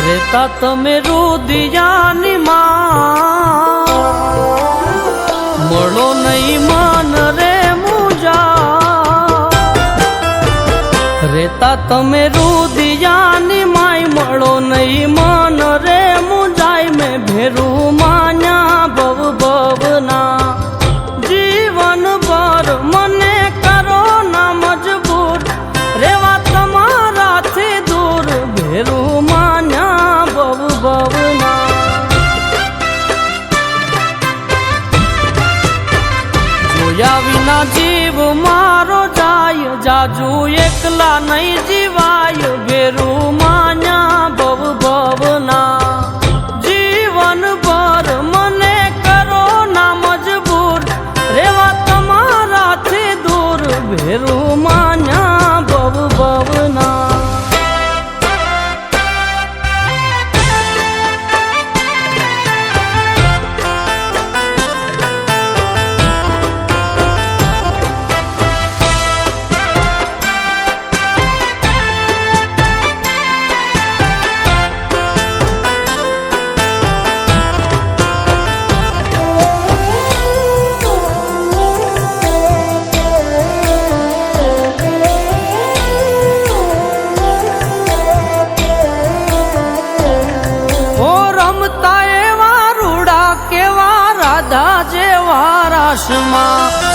રેતા તમે રુદિયાની માં મળો નહીં મન રે મુજા રેતા તમે રુદિયાની માય મળો નહીં મન રે મુજાય મેં ભેરું માન્યા ભવ ભવના જીવન ભર મને કરો ના મજબૂર રેવા તમારાથી દૂર ભેરું માન્યા ભવ ભવના જોયા વિના જીવ મારો જાય જાજુ એકલા નહીં જીવાય ભેરું માન્યા ભવ ભવના જીવન ભર મને કરો ના મજબૂર રેવા તમારાથી દૂર ભેરું માન્યા ભવ ભવના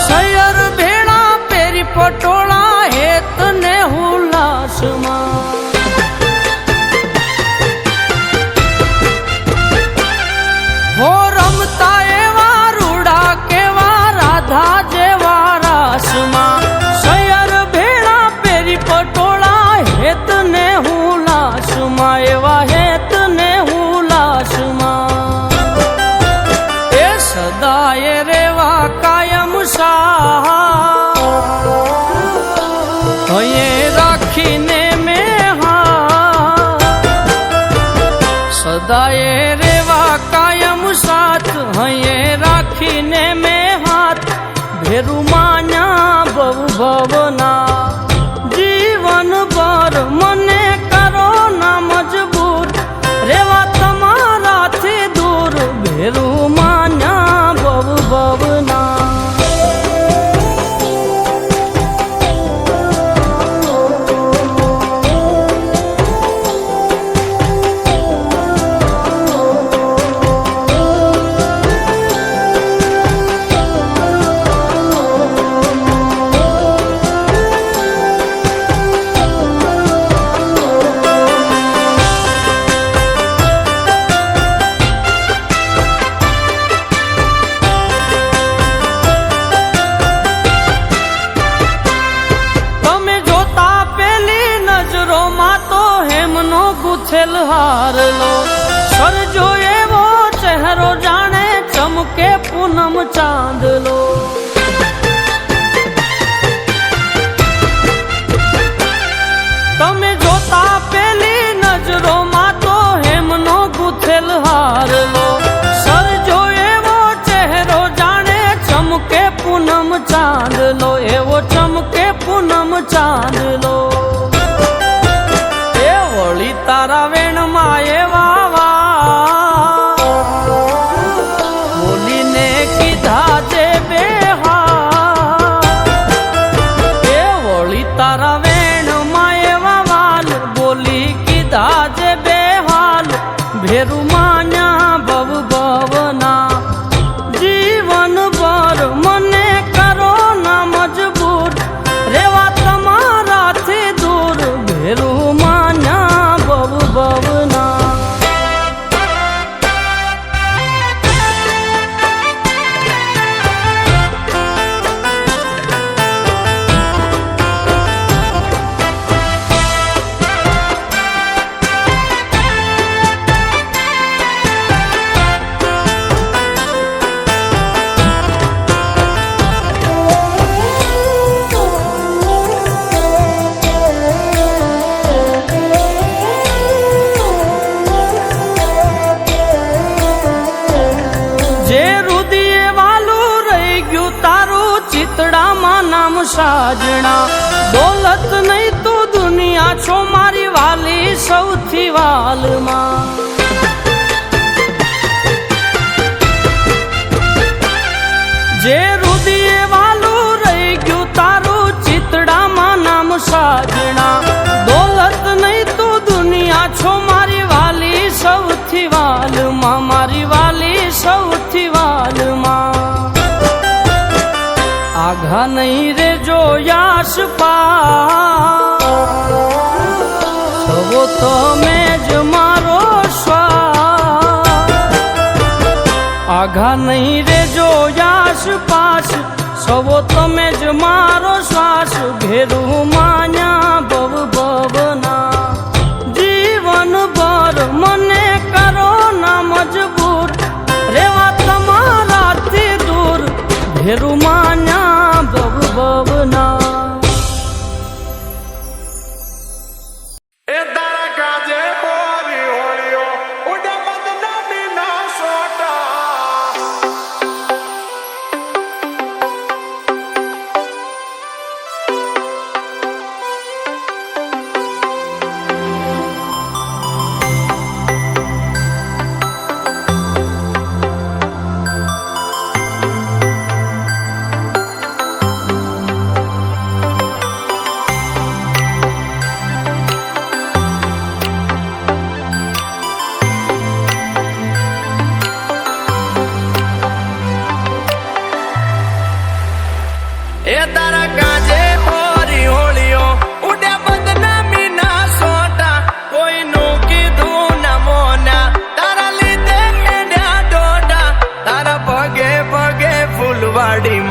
સૈયર ભેળા પેરી પટોળા હેત ને હુલાસમાં હો રમતા એવા રૂડા કેવા રાધા જેવા રાસમાં સૈયર ભેળા પેરી પટોળા હેત ને હુલાસમાં એવા હેત ને હુલાસમાં એ સદાય રેવા કાયમ હયે રાખીને મેં સદાય રેવા કાયમ સાથ હયે રાખીને મેં હાથ ભેરું માન્યા ભવ ભવના જીવન ભર મને કરો ના મજબૂર રેવા તમારાથી દૂર ભેરું માન્યા ભવ ભવના ગુથેલ હારલો સરજો એવો ચહેરો જાણે ચમકે પૂનમ ચાંદલો તમે જોતા પેલી નજરોમાં તો હેમનો ગુથેલ હારલો સરજો એવો ચહેરો જાણે ચમકે પૂનમ ચાંદલો એવો ચમકે પૂનમ ચાંદલો વળી તારા વેણમાં એવા બોલીને કીધા જે બે એ વળી તારા વેણમાં એવા વાલ બોલી કીધા જે બે હાલ ભેરું માન્યા ભવ ભવના જીવન ભર મને કરો ના મજબૂર રેવા તમારાથી દૂર ભેરું માન્યા ભવ ભવના સાજણા દોલત નહીં તું દુનિયા છો મારી વાલી સૌથી વાલમાં આઘા નહીં રે જોયાશ પા સવો તમે જ મારો શ્વાસ આઘા નહીં રે જોયાશ પાસ સવો તમે જ મારો શ્વાસ ભેરું માન્યા ભવ ભવના જીવન ભર મને કરો ના મજબૂર રેવા તમારાથી દૂર ભેરું માન્યા ભવ ભવના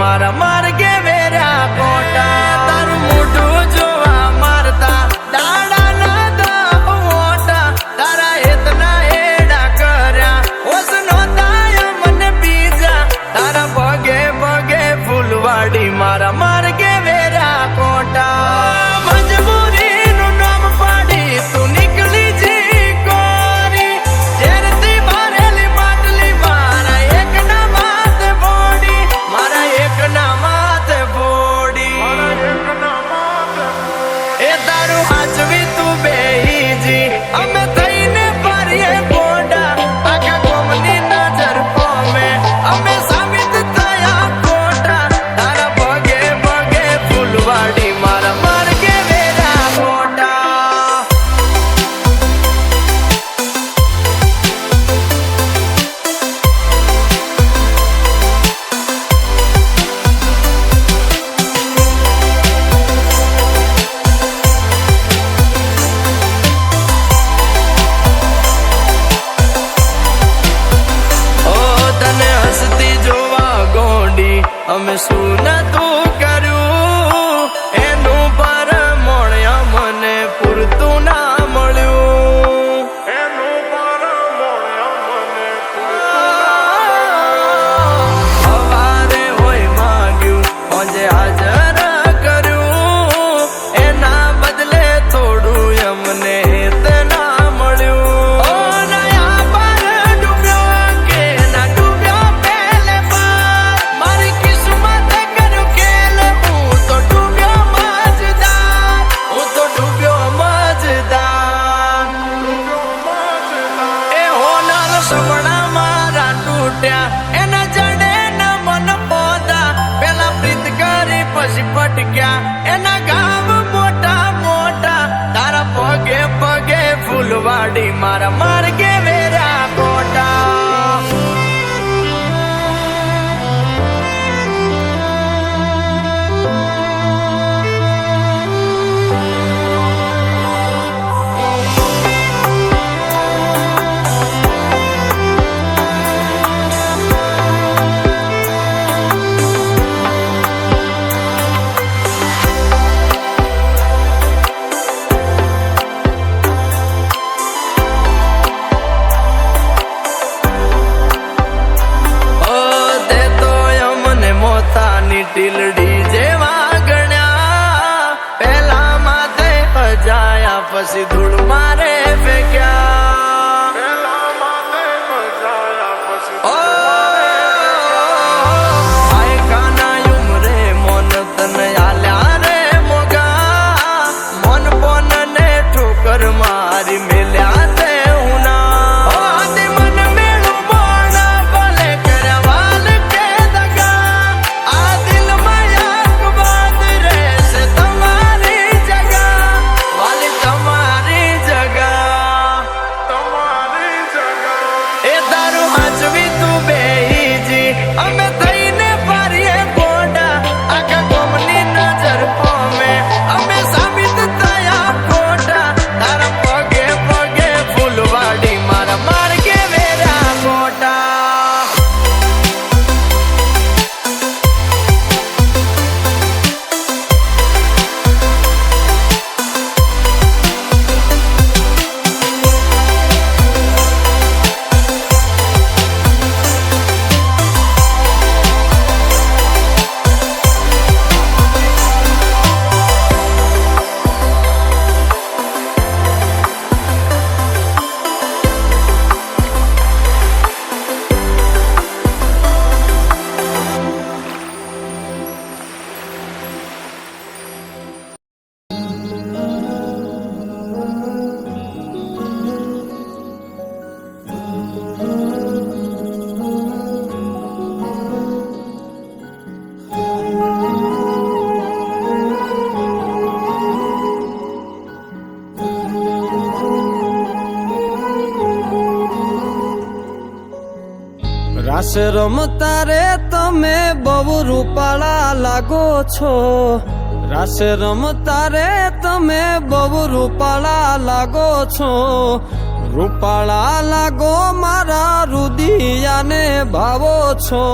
મારા માર્ગે વેરા કોટા તારું મોઢું જોવા મારતા દાડા ના દા મોટા તારા હેતના હેડા કર્યા ઓસ નોતાય મને બીજા તારા પગે પગે ફૂલવાડી મારા માર્ગે વેરા કોટા મજબૂરીનું નામ પાડી તું નીકળી જી કોરી ઝેરથી ભરેલી બાટલી મારા એકના માથે બોડી મારા એકના માથે બોડી એ તારું હાચવી તું બેહીજી અમે થઈને ફરીએ ગોડા આખા કોમની નજર કોમે અમે સાબિત થયા ખોટા તારા પગે પગે ફૂલવાડી મારા માર્ગે વેરા ખોટા અમે શું નતું કર્યું એનું પરમોણ્યા મને પૂરતું ના મળ્યું એનું પરમોણ્યા મને સવારે હોય માંગ્યું આજે હાજર કર્યું એના બદલે થોડું અમને હેત ના મળ્યું નયા પર ડૂબ્યો કે ના ડૂબ્યો પહેલે પર મારી સપના મારા તૂટ્યા એના જડે ના મન પોતા પેલા પ્રીત કરી પછી પટક્યા એના ગામ મોટા મોટા તારા પગે પગે ફૂલવાડી મારા માર્ગે વેરા કોટા ટીલડી જેવા ગણ્યા પેલા માથે અજાયા પછી ધૂળ મારે ફેંક્યા પેલા માથે અજાયા પછી આય કાના ઉમરે મોન તને આલ્યા રે મોગા મોન પોન ને ઠોકર મારી મેલ્યા તે હુના રાસ રમતા રે તમે બહુ રૂપાળા લાગો છો, રાસ રમતા રે તમે બહુ રૂપાળા લાગો છો, રૂપાળા લાગો મારા રુદિયાને ભાવો છો.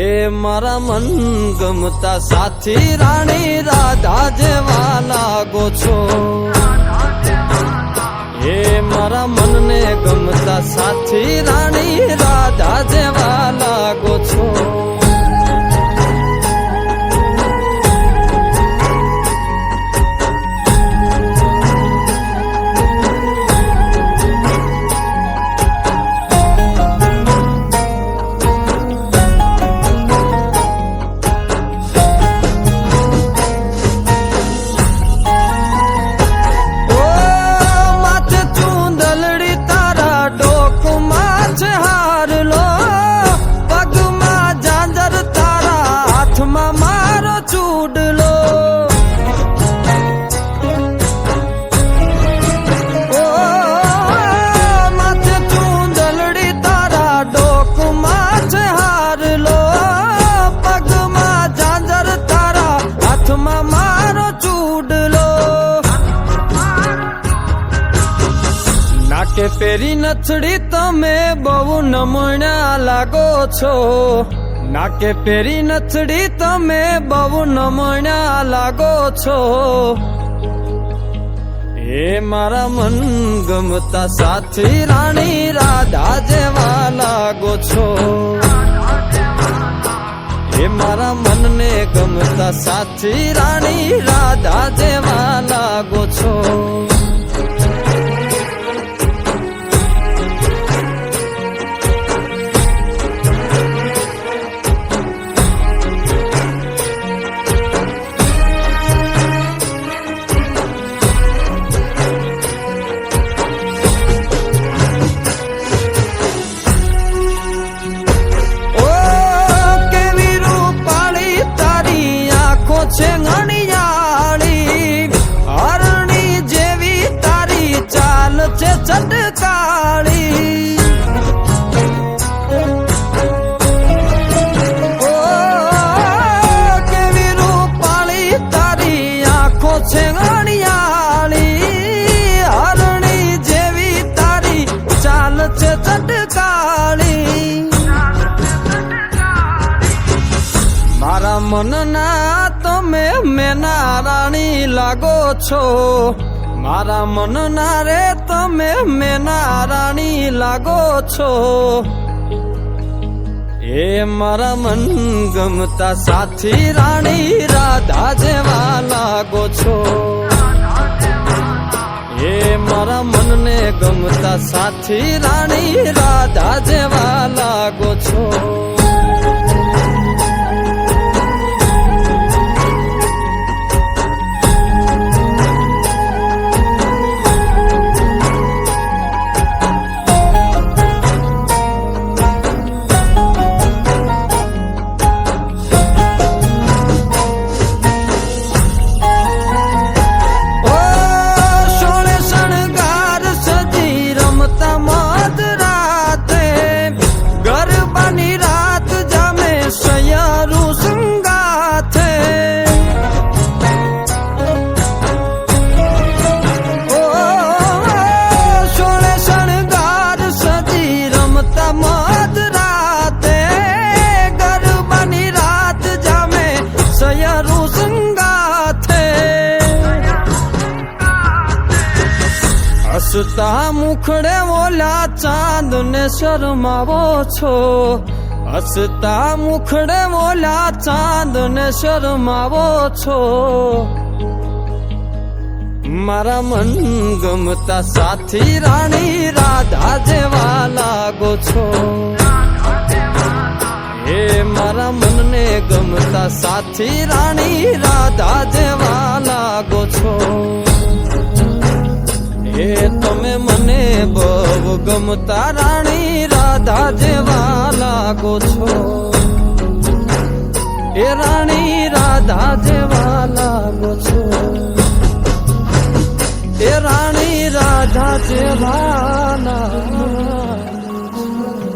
એ મારા મન ગમતા સાથી રાણી રાધા જેવા લાગો છો, એ મારા મનને ગમતા સાથી રાણી રાધા જેવા લાગો છો. નાકે પેરી નથડી તમે બહુ નમણ્યા લાગો છો, નાકે પેરી નથડી તમે બહુ નમણ્યા લાગો છો. એ મારા મન ગમતા સાથી રાણી રાધા જેવા લાગો છો, એ મારા મનને ગમતા સાથી રાણી રાધા જેવા લાગો છો. છે ઘણીયાળી હરણી જેવી તારી ચાલ છે ચટકાળી, ઓ કેવી રૂપાળી તારી આંખો છે ઘણીયાળી, હરણી જેવી તારી ચાલ છે ચટકાળી. મારા મનના તમે મેના રાણી લાગો છો, મારા મનના રે તમે મેના રાણી લાગો છો. એ મારા મન ગમતા સાથી રાણી રાધા જેવા લાગો છો, એ મારા મનને ગમતા સાથી રાણી રાધા જેવા લાગો છો. હસતા મુખડે ઓલા ચાંદ ને શરમાવો છો, હસતા મુખડે ઓલા ચાંદ ને શરમાવો છો. મારા મન ગમતા સાથી રાણી રાધા જેવા લાગો છો, એ મારા મનને ગમતા સાથી રાણી રાધા જેવા લાગો છો. એ તમે મને બહુ ગમતા રાણી રાધા જેવા લાગો છો, એ રાણી રાધા જેવા લાગો છો, એ રાણી રાધા જેવા લાગો છો.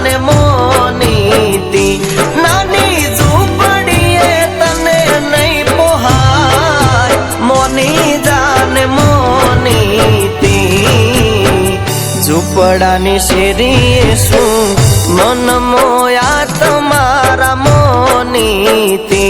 જાને મોનીતી નાની ઝૂંપડીએ તને નહીં પોહાય મોની જાને મોનીતી ઝૂંપડાની શેરીએ શું મન મોયા તમારા મોનીતી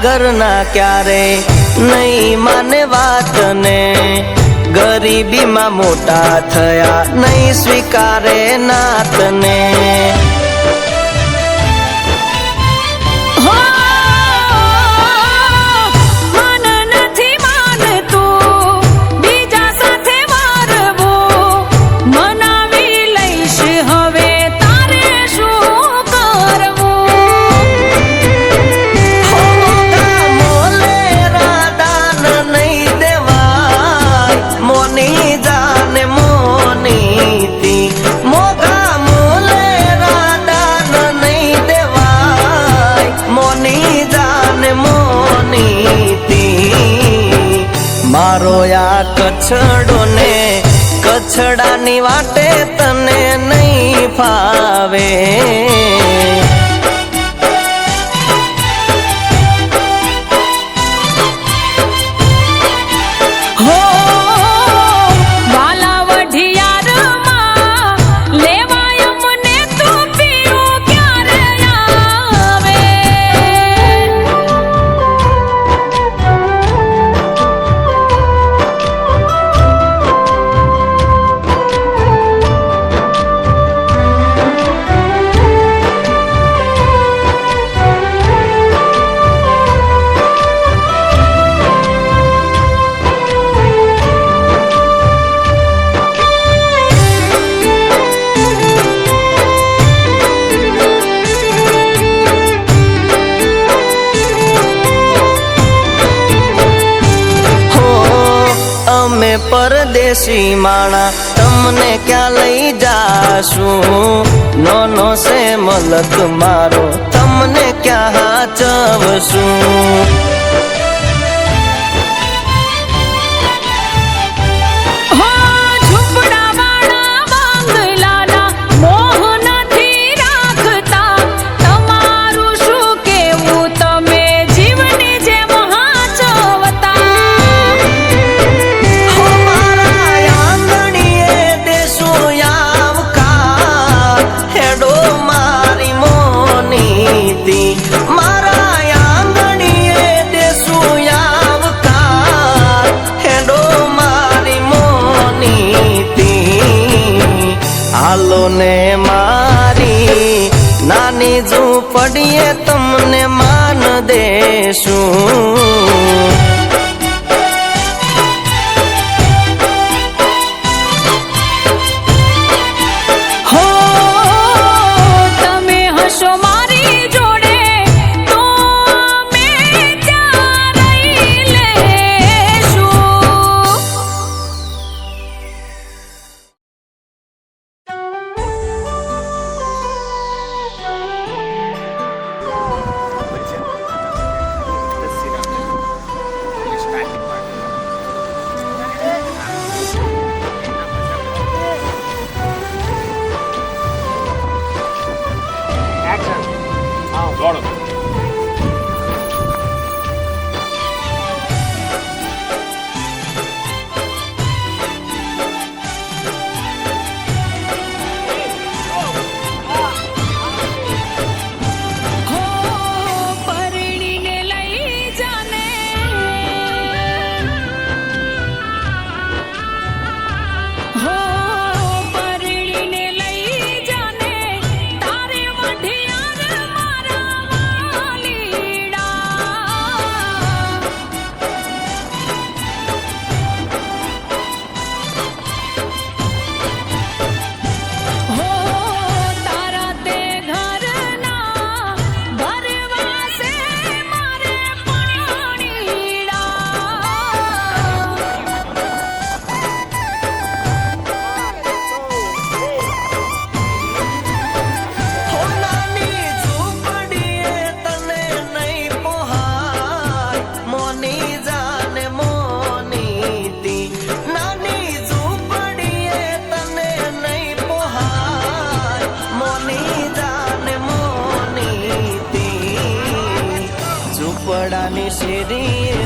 ઘરના ક્યારે નહીં માને વાતને ગરીબીમાં મોટા થયા નહીં સ્વીકારે નાતને મારો આ કછડો ને કછડાની વાટે તને નહીં ફાવે પરદેશી માણા તમને ક્યાં લઈ જાશું નોનો સે મલક મારો તમને ક્યાં હાચવશું હાલો ને મારી નાની ઝૂંપડીએ તમને માન દેશું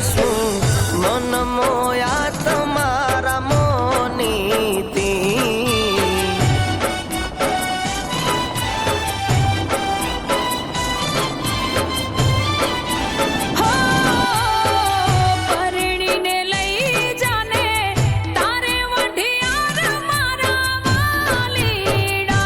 શું મન મોયા તમારા મોનીતી હો પરણીને લઈ જાને તારે વઢિયાર મારા વાલીડા